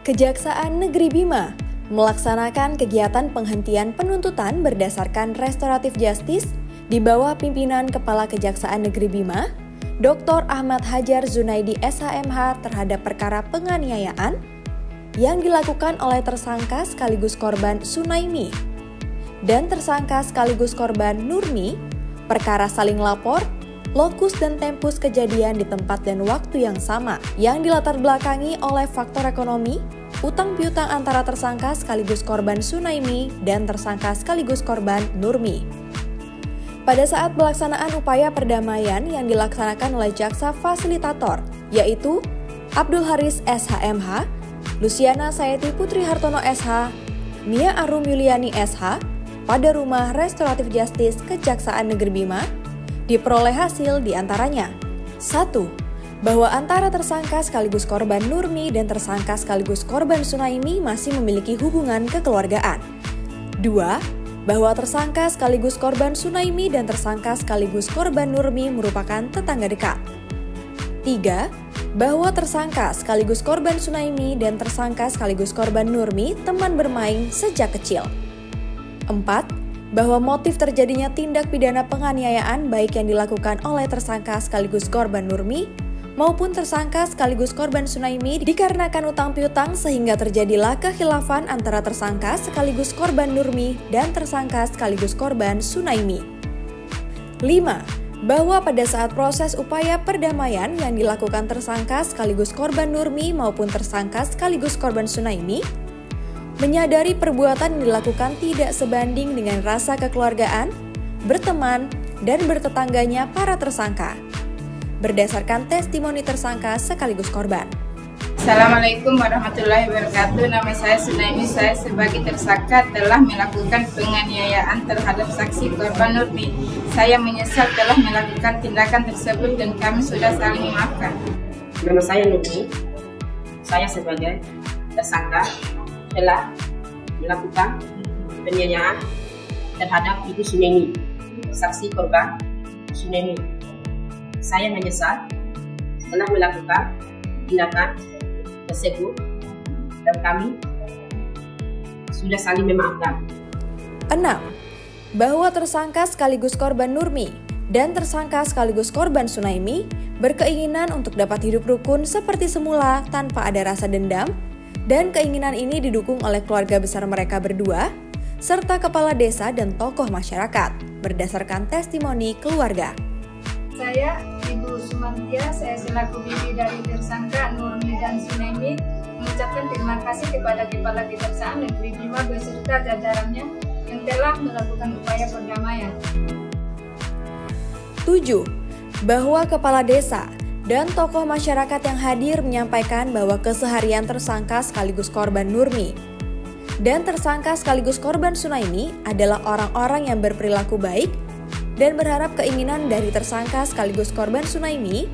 Kejaksaan Negeri Bima melaksanakan kegiatan penghentian penuntutan berdasarkan restoratif justice di bawah pimpinan Kepala Kejaksaan Negeri Bima, Dr. Ahmad Hajar Zunaidi SHMH terhadap perkara penganiayaan yang dilakukan oleh tersangka sekaligus korban Sunaimi dan tersangka sekaligus korban Nurmi, perkara saling lapor, lokus dan tempus kejadian di tempat dan waktu yang sama yang dilatar belakangi oleh faktor ekonomi, utang piutang antara tersangka sekaligus korban Sunaimi dan tersangka sekaligus korban Nurmi. Pada saat pelaksanaan upaya perdamaian yang dilaksanakan oleh jaksa fasilitator, yaitu Abdul Haris SHMH, Luciana Sayeti Putri Hartono SH, Mia Arum Yuliani SH, pada Rumah Restoratif Justice Kejaksaan Negeri Bima, diperoleh hasil diantaranya 1. Bahwa antara tersangka sekaligus korban Nurmi dan tersangka sekaligus korban Sunaimi masih memiliki hubungan kekeluargaan. 2. Bahwa tersangka sekaligus korban Sunaimi dan tersangka sekaligus korban Nurmi merupakan tetangga dekat. 3. Bahwa tersangka sekaligus korban Sunaimi dan tersangka sekaligus korban Nurmi teman bermain sejak kecil. 4. Bahwa motif terjadinya tindak pidana penganiayaan baik yang dilakukan oleh tersangka sekaligus korban Nurmi maupun tersangka sekaligus korban Sunaimi dikarenakan utang piutang sehingga terjadilah kekhilafan antara tersangka sekaligus korban Nurmi dan tersangka sekaligus korban Sunaimi. 5. Bahwa pada saat proses upaya perdamaian yang dilakukan tersangka sekaligus korban Nurmi maupun tersangka sekaligus korban Sunaimi menyadari perbuatan yang dilakukan tidak sebanding dengan rasa kekeluargaan, berteman, dan bertetangganya para tersangka, berdasarkan testimoni tersangka sekaligus korban. Assalamualaikum warahmatullahi wabarakatuh. Nama saya Sunaimi. Saya sebagai tersangka telah melakukan penganiayaan terhadap saksi korban Nurmi. Saya menyesal telah melakukan tindakan tersebut dan kami sudah saling memaafkan. Nama saya Nurmi. Saya sebagai tersangka telah melakukan penganiayaan terhadap Ibu Sunaimi, saksi korban Sunaimi. Saya menyesal telah melakukan tindakan tersebut dan kami sudah saling memaafkan. 6. Bahwa tersangka sekaligus korban Nurmi dan tersangka sekaligus korban Sunaimi berkeinginan untuk dapat hidup rukun seperti semula tanpa ada rasa dendam, dan keinginan ini didukung oleh keluarga besar mereka berdua, serta kepala desa dan tokoh masyarakat, berdasarkan testimoni keluarga. Saya, Ibu Sumantia, saya selaku bibi dari tersangka Nurmi dan Sunaimi, mengucapkan terima kasih kepada Kepala Kejaksaan Negeri Bima beserta jajarannya yang telah melakukan upaya perdamaian. 7. Bahwa kepala desa dan tokoh masyarakat yang hadir menyampaikan bahwa keseharian tersangka sekaligus korban Nurmi dan tersangka sekaligus korban Sunaimi adalah orang-orang yang berperilaku baik, dan berharap keinginan dari tersangka sekaligus korban Sunaimi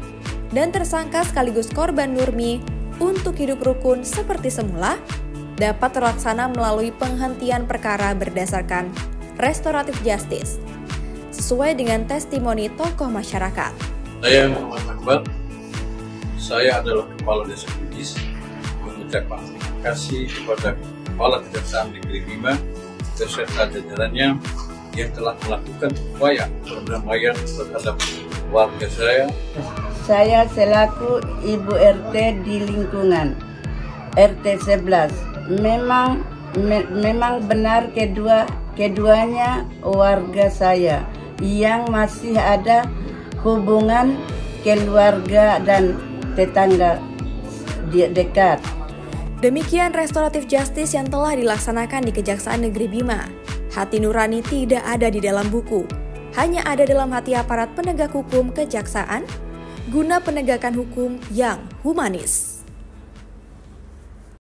dan tersangka sekaligus korban Nurmi untuk hidup rukun seperti semula dapat terlaksana melalui penghentian perkara berdasarkan restoratif justice sesuai dengan testimoni tokoh masyarakat. Saya Muhammad Akbar, saya adalah Kepala Desa Bugis, mengucapkan terima kasih kepada Kepala Kejaksaan Negeri Bima beserta jajarannya yang telah melakukan upaya perdamaian terhadap warga saya. Saya selaku Ibu RT di lingkungan RT 11. Memang benar keduanya warga saya yang masih ada hubungan keluarga dan tetangga dekat. Demikian restoratif justice yang telah dilaksanakan di Kejaksaan Negeri Bima. Hati nurani tidak ada di dalam buku, hanya ada dalam hati aparat penegak hukum kejaksaan, guna penegakan hukum yang humanis.